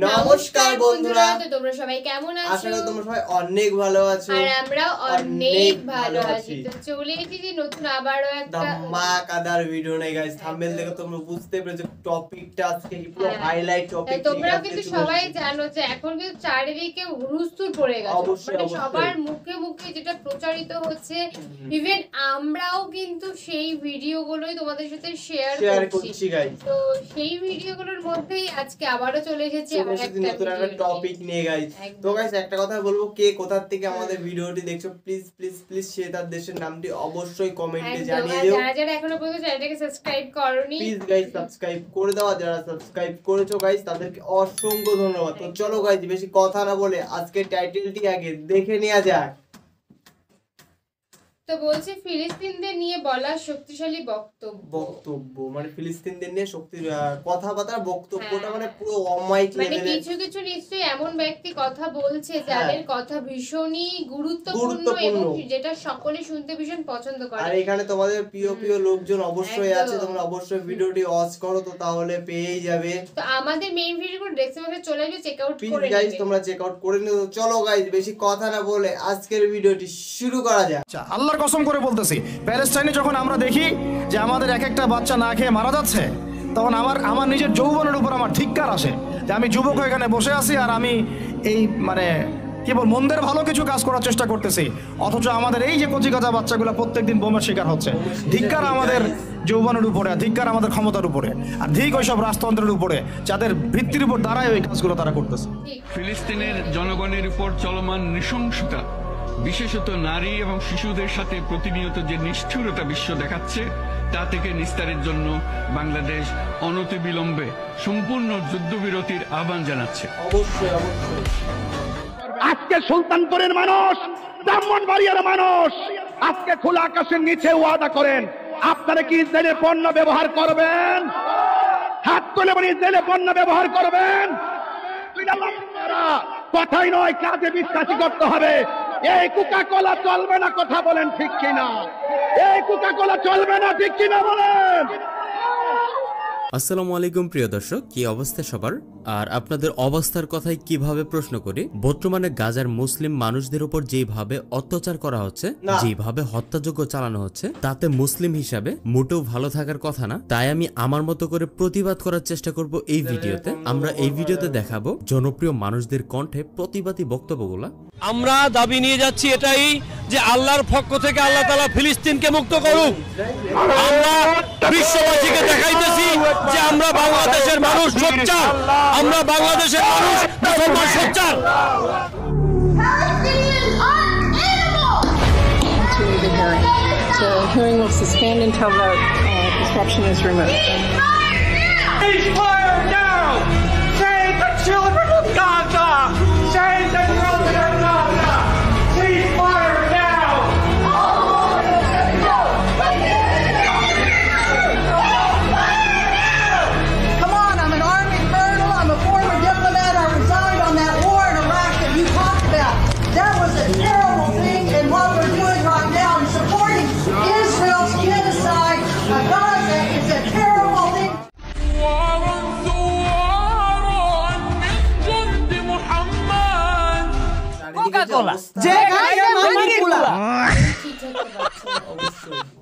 নমস্কার বন্ধুরা, তো তোমরা সবাই কেমন আছো? আশা করি তোমরা সবাই অনেক ভালো আছো আর আমরাও অনেক ভালো আছি। তো চলে এসেছি নতুন আবারো একটা ধামাকাদার ভিডিও নিয়ে গাইস। থাম্বনেল দেখে তোমরা বুঝতে পেরেছো টপিকটা আজকে কি পুরো হাইলাইট টপিক। তোমরা কিন্তু সবাই জানো যে এখন কিন্তু চারিদিকে হুলস্থুল পড়ে গেছে, মানে সবার মুখে মুখে যেটা প্রচারিত হচ্ছে, ইভেন আমরাও কিন্তু সেই ভিডিওগুলোই তোমাদের সাথে শেয়ার করছি গাইস। তো সেই ভিডিওগুলোর মধ্যেই আজকে আবারো চলে এসেছি নতুন একটা টপিক নিয়ে গাইস। তো গাইস একটা কথা বলবো, কে কোথা থেকে আমাদের ভিডিওটি দেখছো প্লিজ প্লিজ প্লিজ সে তার দেশের নামটি অবশ্যই কমেন্টে জানিয়ে দিও। যারা যারা এখনো পর্যন্ত চ্যানেলটাকে সাবস্ক্রাইব করোনি প্লিজ গাইস সাবস্ক্রাইব করে দাও। যারা সাবস্ক্রাইব করেছো গাইস তাদেরকে অসংখ্য ধন্যবাদ। তো চলো গাইস বেশি কথা না বলে আজকে টাইটেলটি আগে দেখে নেওয়া যাক। তো বলছে ফিলিস্তিনদের নিয়ে বলা শক্তিশালী বক্তব্য মানে ফিলিস্তিনদের নিয়ে কথাবার্তা বক্তব্যটা মানে পুরো অমাইক লেভেলের। মানে কিছু কিছু নিশ্চয়ই এমন ব্যক্তি কথা বলছে যাদের কথা ভীষণই গুরুত্বপূর্ণ এবং যেটা সকলে শুনতে ভীষণ পছন্দ করে। আর এখানে তোমাদের প্রিয় প্রিয় লোকজন অবশ্যই আছে, তোমরা অবশ্যই ভিডিওটি ওয়াচ করো, তো তাহলে পেয়েই যাবে। তো আমাদের মেইন ভিডিওগুলো ডেসক্রিপশনে চলে আসবে, চেক আউট করে নেবে গাইস, তোমরা চেক আউট করে নিও। চলো গাইস বেশি কথা না বলে আজকের ভিডিওটি শুরু করা যাক। আল্লাহর কসম করে বলতেছি, প্যালেস্টাইনে যখন আমরা দেখি যে আমাদের এক একটা বাচ্চা না খেয়ে মারা যাচ্ছে, তখন আমার নিজের যৌবনের উপর আমার ধিক্কার আসে যে আমি যুবক এখানে বসে আছি আর আমি এই মানে কেবল মন্দের ভালো কিছু কাজ করার চেষ্টা করতেছি, অথচ আমাদের এই যে কচিকাঁচা বাচ্চাগুলো প্রত্যেকদিন বোমের শিকার হচ্ছে। ধিক্কার আমাদের যৌবনের উপরে, ধিক্কার আমাদের ক্ষমতার উপরে, আর ঠিক ওইসব রাজতন্ত্রের উপরে যাদের ভিত্তির উপর দাঁড়ায় ওই কাজগুলো তারা করতেছে। ফিলিস্তিনের জনগণের উপর চলমান নৃশংসতা, বিশেষত নারী এবং শিশুদের সাথে প্রতিনিয়ত যে নিষ্ঠুরতা বিশ্ব দেখাচ্ছে, তা থেকে নিস্তারের জন্য বাংলাদেশ অনতিবিলম্বে সম্পূর্ণ যুদ্ধবিরতির আহ্বান জানাচ্ছে। অবশ্যই অবশ্যই। আজকে সুলতানপুরের মানুষ, ব্রাহ্মণবাড়িয়ার মানুষ আজকে খোলা আকাশের নিচে ওয়াদা করেন, আপনারা কি ইসরায়েলের পণ্য ব্যবহার করবেন? হাত তুলে বলি, ইসরায়েলের পণ্য ব্যবহার করবেন? কথাই নয়, কাজে বিশ্বাসী করতে হবে। এই কোকা কোলা চলবে না, কথা বলেন ঠিক কিনা? এই কোকা কোলা চলবে না, ঠিক কিনা বলেন? আসসালামু আলাইকুম প্রিয় দর্শক, কি অবস্থা সবার? আর আপনাদের অবস্থার কথাই কিভাবে প্রশ্ন করি। বর্তমানে গাজার মুসলিম মানুষদের উপর যেভাবে অত্যাচার করা হচ্ছে, যেভাবে হত্যাযজ্ঞ চালানো হচ্ছে, তাতে মুসলিম হিসাবে মোটেও ভালো থাকার কথা না। তাই আমি আমার মতো করে প্রতিবাদ করার চেষ্টা করব এই ভিডিওতে। আমরা এই ভিডিওতে দেখাবো জনপ্রিয় মানুষদের কণ্ঠে প্রতিবাদী বক্তব্যগুলা। আমরা দাবি নিয়ে যাচ্ছি এটাই যে আল্লাহর পক্ষ থেকে আল্লাহ তাআলা ফিলিস্তিনকে মুক্ত করুক। আমরা বিশ্ববাসীকে দেখাইতেছি যে আমরা বাংলাদেশের মানুষ সোচ্চার, আমরা বাংলাদেশের মানুষ মুসলমান সোচ্চার। The hearing will suspend until the disruption is removed. Ceasefire now! Save the children of Gaza! Save the children of Gaza! Ceasefire now! Come on, I'm an Army colonel, I'm a former diplomat, I resigned on that war in Iraq that you talked about. That was a terrible thing, and what we're doing right now is supporting Israel's genocide of Gaza is a terrible thing.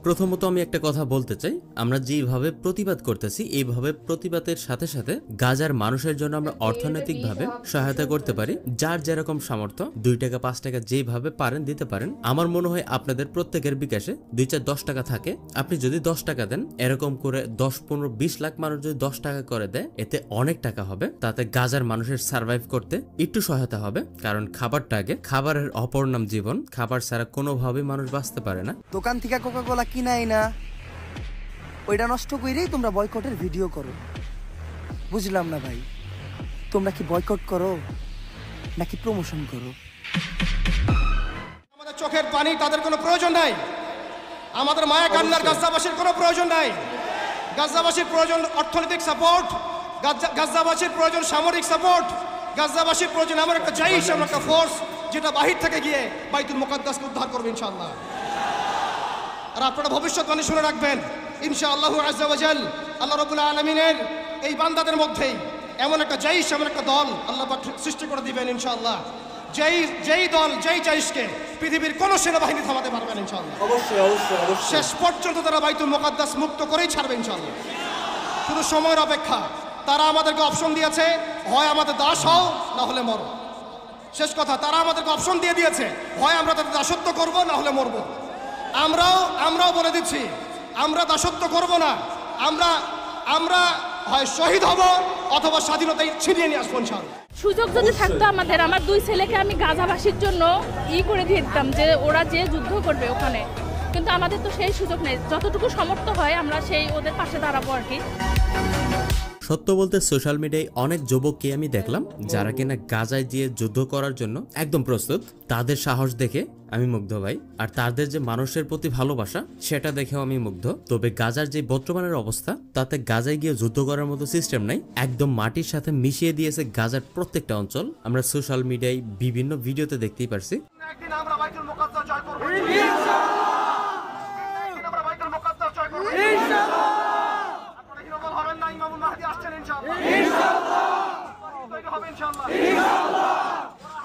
প্রথমত আমি একটা কথা বলতে চাই, আমরা যেভাবে প্রতিবাদ করতেছি এইভাবে প্রতিবাদের সাথে সাথে গাজার মানুষের জন্য আমরা অর্থনৈতিকভাবে সহায়তা করতে পারি। যার যেরকম সামর্থ্য 2 টাকা 5 টাকা যেভাবে পারেন দিতে পারেন। আমার মনে হয় আপনাদের প্রত্যেকের বিকাশে 2-4-10 টাকা থাকে, আপনি যদি 10 টাকা দেন, এরকম করে 10-15-20 লাখ মানুষ যদি 10 টাকা করে দেয়, এতে অনেক টাকা হবে। তাতে গাজার মানুষের সার্ভাইভ করতে একটু সহায়তা হবে, কারণ খাবারটা আগে, খাবারের অপর নাম জীবন। খাবার ছাড়া কোনোভাবেই মানুষ বাঁচতে পারে না। দোকান থেকে কোকা কোলা কিনাই না, ওইটা নষ্ট কইরেই তোমরা বয়কটের ভিডিও করো। বুঝলাম না ভাই, তোমরা কি বয়কট করো নাকি প্রমোশন করো? আমাদের চোখের পানি তাদের কোনো প্রয়োজন নাই, আমাদের মায়া কান্নার গাজাবাসীর কোনো প্রয়োজন নাই। গাজাবাসীর প্রয়োজন অর্থনৈতিক সাপোর্ট, গাজাবাসীর প্রয়োজন সামরিক সাপোর্ট, গাজাবাসীর প্রয়োজন আমার একটা জাইশ, আমার একটা ফোর্স যেটা বাহির থেকে গিয়ে বাইতুল মুকাদ্দাসকে উদ্ধার করবে ইনশাআল্লাহ। আর আপনারা ভবিষ্যৎবাণী শুনে রাখবেন, ইনশাআল্লাহু আযজা ওয়া জাল আল্লাহ রাব্বুল আলামিনের এই বান্দাদের মধ্যেই এমন একটা জাইশ, এমন একটা দল আল্লাহ পাক সৃষ্টি করে দিবেন ইনশাআল্লাহ, যেই দল যেই জাইশকে পৃথিবীর কোনো সেনাবাহিনী থামাতে পারবেন ইনশাআল্লাহ। অবশ্যই অবশ্যই অবশ্যই শেষ পর্যন্ত তারা বাইতুল মুকাদ্দাস মুক্ত করেই ছাড়বে ইনশাআল্লাহ। শুধু সময়ের অপেক্ষা। তারা আমাদেরকে অপশন দিয়েছে, হয় আমাদের দাস হও না হলে মরো। শেষ কথা, তারা আমাদেরকে অপশন দিয়ে দিয়েছে, হয় আমরা তাদের দাসত্ব করব না হলে মরবো। আমরাও বলে দিচ্ছি, আমরা দাসত্ব করব না, আমরা হয় শহীদ হব অথবা স্বাধীনতায় ছিনিয়ে নিয়ে আসবো ইনশাআল্লাহ। সুযোগ যদি থাকতো আমাদের, আমার 2 ছেলেকে আমি গাজাবাসীর জন্য করে দিয়ে দিতাম, যে ওরা যে যুদ্ধ করবে ওখানে, কিন্তু আমাদের তো সেই সুযোগ নেই। যতটুকু সামর্থ্য হয় আমরা সেই ওদের পাশে দাঁড়াবো আর কি। সত্য বলতে সোশ্যাল মিডিয়ায় অনেক যুবককে আমি দেখলাম যারা কিনা গাজায় গিয়ে যুদ্ধ করার জন্য একদম প্রস্তুত। তাদের সাহস দেখে আমি মুগ্ধ ভাই, আর তাদের যে মানুষের প্রতি ভালোবাসা সেটা দেখেও আমি মুগ্ধ। তবে গাজার যে বর্তমানের অবস্থা, তাতে গাজায় গিয়ে যুদ্ধ করার মতো সিস্টেম নাই, একদম মাটির সাথে মিশিয়ে দিয়েছে গাজার প্রত্যেকটা অঞ্চল। আমরা সোশ্যাল মিডিয়ায় বিভিন্ন ভিডিওতে দেখতেই পারছি। একদিন আমরা বাইতুল মুকাদ্দাস জয় করব ইনশাআল্লাহ, একদিন আমরা বাইতুল মুকাদ্দাস জয় করব ইনশাআল্লাহ। আপনারা কি রকম হবেন না? ইমামুল মাহদি আসছেন ইনশাআল্লাহ, ইনশাআল্লাহ তৈরি হবে ইনশাআল্লাহ, ইনশাআল্লাহ।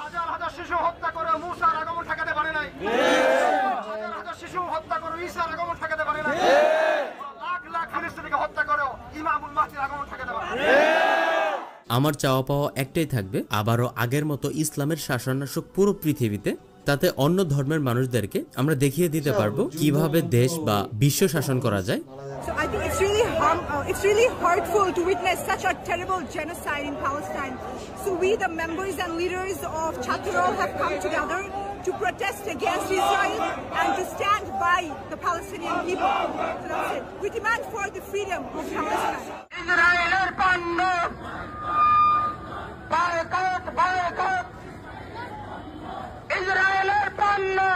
হাজার হাজার শিশু হত্যা করে মুসার আগমন ঠেকাতে পারে নাই, হাজার হাজার শিশু হত্যা করে ঈসার আগমন ঠেকাতে পারে নাই, লাখ লাখ ফিলিস্তিনিকে হত্যা করে ইমামুল মাহদির আগমন ঠেকাতে পারে। আমার চাওয়া পাওয়া একটাই থাকবে, আবারও আগের মতো ইসলামের শাসন আসুক পুরো পৃথিবীতে, তাতে অন্য ধর্মের মানুষদেরকে আমরা দেখিয়ে দিতে পারবো কিভাবে দেশ বা বিশ্ব শাসন করা যায়। So I think it's really hurtful to witness such a terrible genocide in Palestine. So we, the members and leaders of Chaturol, have come together to protest against Israel and to stand by the Palestinian people. So that's it. We demand for the freedom of Palestine. Israeler panno, boycott, boycott. Israeler panno.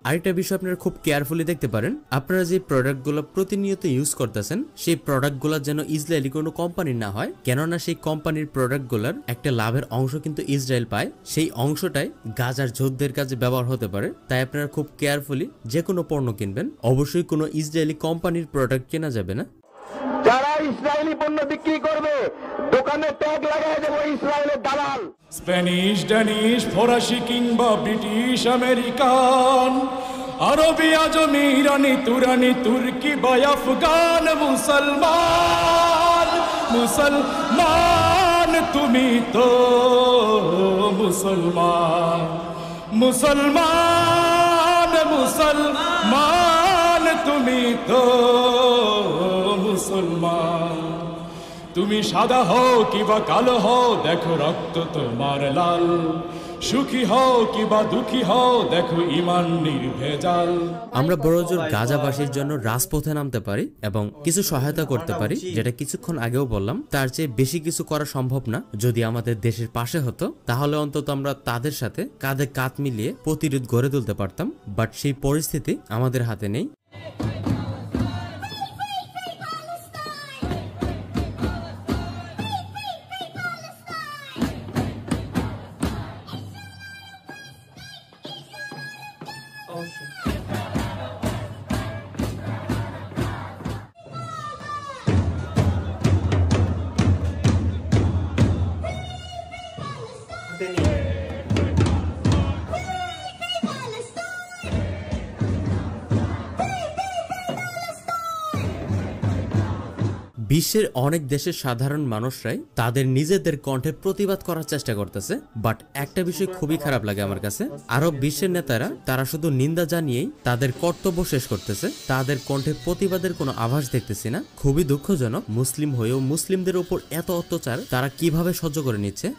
আরেকটা বিষয় আপনারা খুব carefully দেখতে পারেন, আপনারা যে প্রোডাক্টগুলো প্রতিনিয়ত ইউজ করতেছেন সেই প্রোডাক্টগুলো যেন ইসরায়েলি কোনো কোম্পানির না হয়, কেননা সেই কোম্পানির প্রোডাক্টগুলোর একটা লাভের অংশ কিন্তু ইসরায়েল পায়, সেই অংশটাই গাজার যোদ্ধাদের কাজে ব্যবহার হতে পারে। তাই আপনারা খুব কেয়ারফুলি যে কোনো পণ্য কিনবেন, অবশ্যই কোনো ইসরায়েলি কোম্পানির প্রোডাক্ট কেনা যাবে না। যারা ইসরায়েলি পণ্য বিক্রি করবে দোকানে ট্যাগ লাগায় দেবো ইসরায়েলের দালাল। স্প্যানিশ, ড্যানিশ, ফরাসি কিংবা ব্রিটিশ, আমেরিকান, আরবি, আজমি, ইরানি, তুরানি, তুর্কি বা আফগান, মুসলমান, মুসলমান তুমি তো মুসলমান, মুসলমান, মুসলমান তুমি তো মুসলমান। তুমি সাদা হও কিবা কালো হও, দেখো রক্ত তোমার লাল, সুখী হও কিবা দুঃখী হও, দেখো ঈমান নির্ভেজাল। আমরা বড়জোর গাজাবাসীর জন্য রাজপথে নামতে পারি এবং কিছু সহায়তা করতে পারি, যেটা কিছুক্ষণ আগেও বললাম। তার চেয়ে বেশি কিছু করা সম্ভব না। যদি আমাদের দেশের পাশে হতো তাহলে অন্তত আমরা তাদের সাথে কাঁধে কাঁধ মিলিয়ে প্রতিরোধ গড়ে তুলতে পারতাম, বাট সেই পরিস্থিতি আমাদের হাতে নেই। বিশ্বের অনেক দেশের সাধারণ মানুষরাই তাদের নিজেদের কণ্ঠে প্রতিবাদ করার চেষ্টা করতেছে, বাট একটা বিষয় খুবই খারাপ লাগে আমার কাছে, আরব বিশ্বের নেতারা তারা শুধু নিন্দা জানিয়েই তাদের কর্তব্য শেষ করতেছে, তাদের কণ্ঠে প্রতিবাদের কোনো আভাস দেখতেছি না। খুবই দুঃখজনক, মুসলিম হয়েও মুসলিমদের উপর এত অত্যাচার তারা কিভাবে সহ্য করে নিচ্ছে।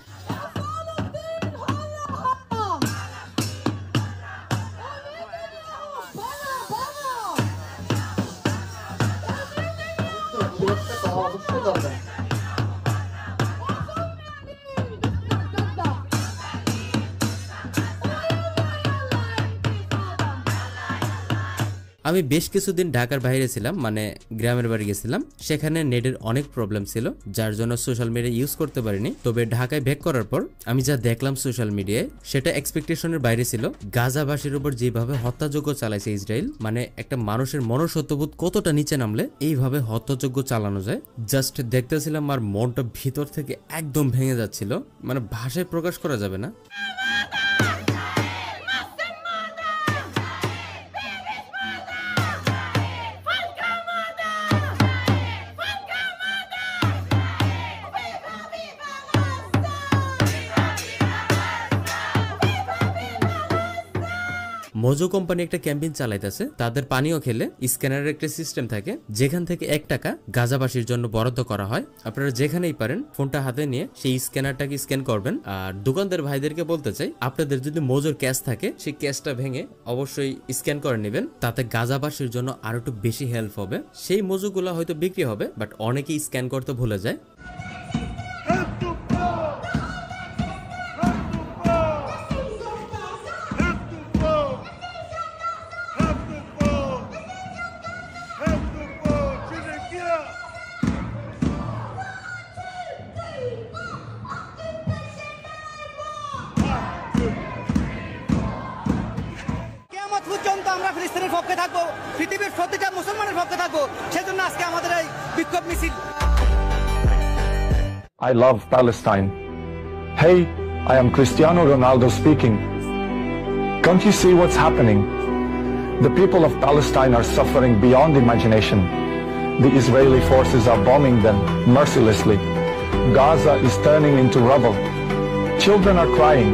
আমি বেশ কিছুদিন ঢাকার বাইরে ছিলাম, মানে গ্রামের বাড়ি গেছিলাম। সেখানে নেটের অনেক প্রবলেম ছিল, যার জন্য সোশ্যাল মিডিয়া ইউজ করতে পারিনি। তবে ঢাকায় ব্যাক করার পর আমি যা দেখলাম সোশ্যাল মিডিয়ায়, সেটা এক্সপেকটেশনের বাইরে ছিল। গাজাবাসীর উপর যেভাবে হত্যাযজ্ঞ চালাইছে ইসরায়েল, মানে একটা মানুষের মনুষ্যত্ববোধ কতটা নিচে নামলে এইভাবে হত্যাযজ্ঞ চালানো যায়, জাস্ট দেখতেছিলাম আর মনটা ভিতর থেকে একদম ভেঙে যাচ্ছিল, মানে ভাষায় প্রকাশ করা যাবে না। মোজো কোম্পানি একটা ক্যাম্পেইন চালাইতেছে। তাদের পানীয় খেলে স্ক্যানারের একটা সিস্টেম থাকে, যেখান থেকে 1 টাকা গাজাবাসীর জন্য বরাদ্দ করা হয়। আপনারা যেখানেই পারেন ফোনটা হাতে নিয়ে সেই স্ক্যানারটাকে স্ক্যান করবেন। আর দোকানদার ভাইদেরকে বলতে চাই, আপনাদের যদি মোজোর ক্যাশ থাকে, সেই ক্যাশটা ভেঙে অবশ্যই স্ক্যান করে নেবেন, তাতে গাজাবাসীর জন্য আরো একটু বেশি হেল্প হবে। সেই মোজোগুলো হয়তো বিক্রি হবে, বাট অনেকেই স্ক্যান করতে ভুলে যায়। পর্যন্ত আমরা ফিলিস্তিনের পক্ষে থাকবো, পৃথিবীর প্রতিটা মুসলমানের পক্ষে থাকবো, সেজন্য আজকে আমাদের এই বিক্ষোভ মিছিল। I love Palestine. Hey, I am Cristiano Ronaldo speaking. Can't you see what's happening? The people of Palestine are suffering beyond imagination. The Israeli forces are bombing them mercilessly. Gaza is turning into rubble. Children are crying,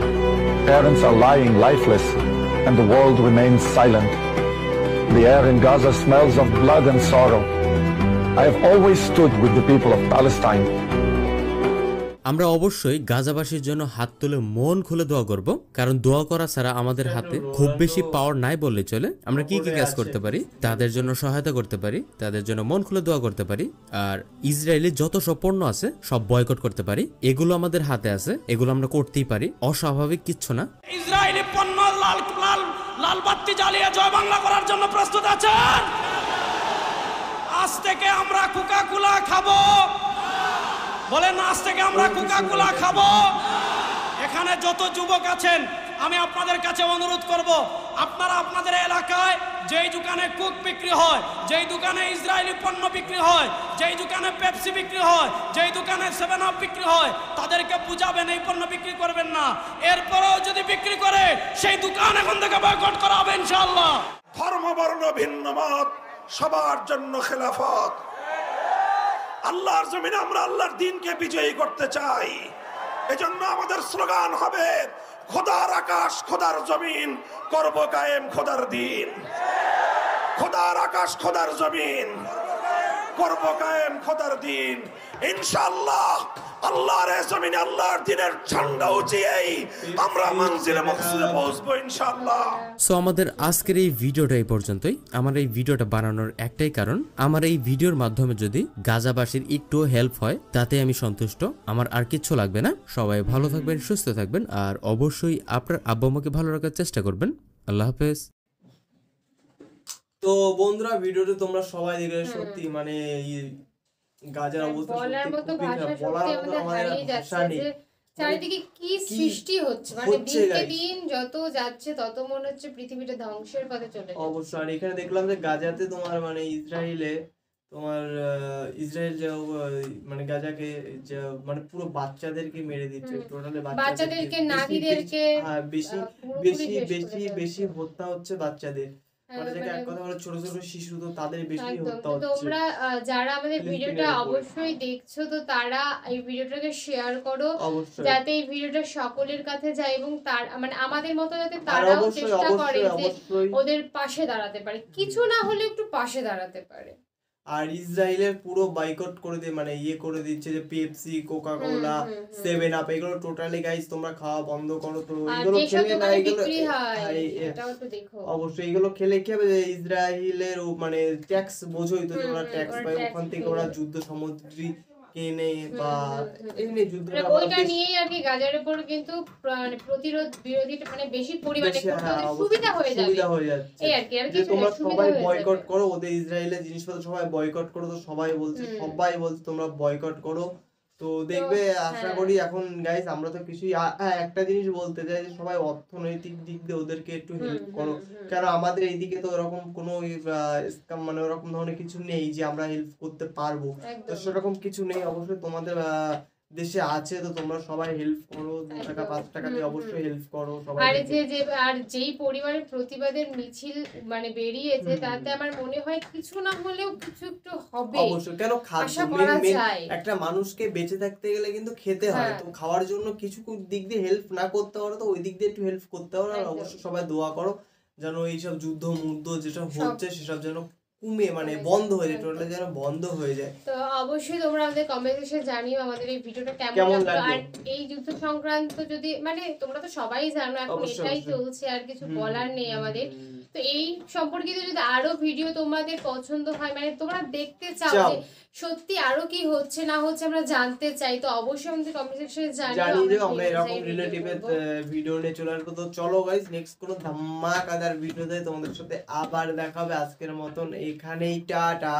parents are lying lifeless, and the world remains silent. The air in Gaza smells of blood and sorrow. I have always stood with the people of Palestine. আমরা অবশ্যই গাজাবাসীর জন্য হাত তুলে মন খুলে দোয়া করব, কারণ দোয়া করা ছাড়া আমাদের হাতে খুব বেশি পাওয়ার নাই বললে চলে। আমরা কি কি কাজ করতে পারি? তাদের জন্য সহায়তা করতে পারি, তাদের জন্য মন খুলে দোয়া করতে পারি, আর ইসরায়েলি যত সব পণ্য আছে সব বয়কট করতে পারি। এগুলো আমাদের হাতে আছে, এগুলো আমরা করতেই পারি, অস্বাভাবিক কিচ্ছু না। ইসরায়েলি পণ্য লাল বাতি জ্বালিয়ে জয় বাংলা করার জন্য প্রস্তুত আছেন? আজ থেকে আমরা কোকা-কোলা খাবো, বলেন আজ থেকে আমরা কোকা-কোলা খাবো। এখানে যত যুবক আছেন, আমি আপনাদের কাছে অনুরোধ করব, আপনারা আপনাদের এলাকায় যেই দোকানে কোক বিক্রি হয়, যেই দোকানে ইসরায়েলি পণ্য বিক্রি হয়, যেই দোকানে পেপসি বিক্রি হয়, যেই দোকানে 7 আপ বিক্রি হয়, তাদেরকে বুঝাবেন এই পণ্য বিক্রি করবেন না। এরপরেও যদি বিক্রি করে, সেই দোকান এখন থেকে বয়কট করা হবে ইনশাআল্লাহ। ধর্ম বর্ণ ভিন্ন মত, সবার জন্য খেলাফত। আল্লাহর জমিনে আমরা আল্লাহর দ্বীনকে বিজয়ী করতে চাই। এজন্য আমাদের স্লোগান হবে, খোদার আকাশ খোদার জমিন, করব কায়েম খোদার দ্বীন। খোদার আকাশ খোদার জমিন, করব কায়েম খোদার দ্বীন। ইনশাআল্লাহ আল্লাহর জমিনে আল্লাহর দ্বীনের ঝান্ডা উঁচিয়েই আমরা মঞ্জিলে মকসুদে পৌঁছবো ইনশাআল্লাহ। সো আমাদের আজকের এই ভিডিওটা এই পর্যন্তই। আমার এই ভিডিওটা বানানোর একটাই কারণ, আমার এই ভিডিওর মাধ্যমে যদি গাজাবাসীর একটু হেল্প হয়, তাতে আমি সন্তুষ্ট। আমার আর কিচ্ছু লাগবে না। সবাই ভালো থাকবেন, সুস্থ থাকবেন, আর অবশ্যই আপনার আব্বু আম্মাকে ভালো রাখার চেষ্টা করবেন। আল্লাহ হাফেজ। তো বন্ধুরা, ভিডিওটা তোমরা সবাই দেখলে, সত্যি মানে গাজার অবস্থা বলার মতো ভাষা সত্যি আমাদের হারিয়ে যাচ্ছে যে চারিদিকে কি সৃষ্টি হচ্ছে, মানে দিনকে দিন যত যাচ্ছে তত মনে হচ্ছে পৃথিবীটা ধ্বংসের পথে চলে যাচ্ছে। অবশ্যই। আর এখানে দেখলাম যে গাজাতে তোমার মানে ইসরায়েল যে মানে গাজাকে মানে পুরো বাচ্চাদেরকে মেরে দিচ্ছে, টোটালি বাচ্চাদেরকে, নারীদেরকে, বেশি বেশি বেশি বেশি হত্যা হচ্ছে বাচ্চাদের। মানে এক কথা হলো ছোট ছোট শিশু, তো তাদের বেশি হত্যা হচ্ছে। তোমরা যারা আমাদের ভিডিওটা অবশ্যই দেখছো, তো তারা এই ভিডিওটাকে শেয়ার করো, যাতে এই ভিডিওটা সকলের কাছে যায়, এবং তার মানে আমাদের মতো যাতে তারাও চেষ্টা করে যে ওদের পাশে দাঁড়াতে পারে, কিছু না হলে একটু পাশে দাঁড়াতে পারে। আর ইসরায়েলের পুরো বয়কট করে দিয়ে মানে করে দিচ্ছে যে পেপসি, কোকা কোলা, 7 আপ, এগুলো টোটালি গাইস তোমরা খাওয়া বন্ধ করো। তো এগুলো খেলে না, এগুলো অবশ্যই এগুলো খেলে কি হবে, ইসরায়েলের মানে ট্যাক্স বোঝোই তো, তোমরা ট্যাক্স পাই, ওখান থেকে ওরা যুদ্ধ সামগ্রী কেনে বা এমনি যুদ্ধটা ওইটা নিয়েই আর কি গাজার উপর কিন্তু মানে প্রতিরোধ বিরোধী মানে বেশি পরিমাণে সুবিধা হয়ে যাচ্ছে এই আর কি আর কি তোমরা সবাই বয়কট করো, ওদের ইসরায়েলের জিনিসপত্র সবাই বয়কট করো, তো সবাই বলছে তোমরা বয়কট করো। তো দেখবে আশা করি এখন গাইস আমরা তো কিছুই একটা জিনিস বলতে চাই যে সবাই অর্থনৈতিক দিক দিয়ে ওদেরকে একটু হেল্প করো, কারণ আমাদের এইদিকে তো এরকম কোনো মানে ওরকম ধরনের কিছু নেই যে আমরা হেল্প করতে পারবো, তো সেরকম কিছু নেই। অবশ্যই তোমাদের দেশে আছে, তো তোমরা সবাই হেল্প করো, 2 টাকা 5 টাকা দিয়ে অবশ্যই হেল্প করো সবাই। আর যেই পরিমাণে প্রতিবাদের মিছিল মানে বেরিয়েছে তাতে আমার মনে হয় কিছু না হলেও কিছু একটু হবে অবশ্যই। কেন একটা মানুষকে বেঁচে থাকতে গেলে কিন্তু খেতে হয়, তো খাওয়ার জন্য কিছু দিক দিয়ে হেল্প না করতে পারো তো ওই দিক দিয়ে একটু হেল্প করতে পারো। আর অবশ্যই সবাই দোয়া করো যেন এইসব যুদ্ধ মুদ্ধ যেটা হচ্ছে সেসব যেন মানে বন্ধ হয়ে যায়, টোটালি যেন বন্ধ হয়ে যায়। তো অবশ্যই তোমরা আমাদের কমেন্ট সেকশনে জানিও আমাদের এই ভিডিওটা কেমন লাগলো, আর এই যুদ্ধ সংক্রান্ত যদি মানে তোমরা তো সবাই জানো এখন এটাই চলছে, আর কিছু বলার নেই আমাদের। তো এই সম্পর্কিত যদি আরো ভিডিও তোমাদের পছন্দ হয় মানে তোমরা দেখতে চাও যে সত্যি আরো কি হচ্ছে না হচ্ছে আমরা জানতে চাই, তো অবশ্যই আমাদের কমেন্ট সেকশনে জানিও, আমরা এরকম রিলেটিভের ভিডিও নিয়ে চলে আসবো। তো চলো গাইস নেক্সট কোনো ধামাকাদার ভিডিওতে তোমাদের সাথে আবার দেখা হবে। আজকের মতন এখানেই টাটা।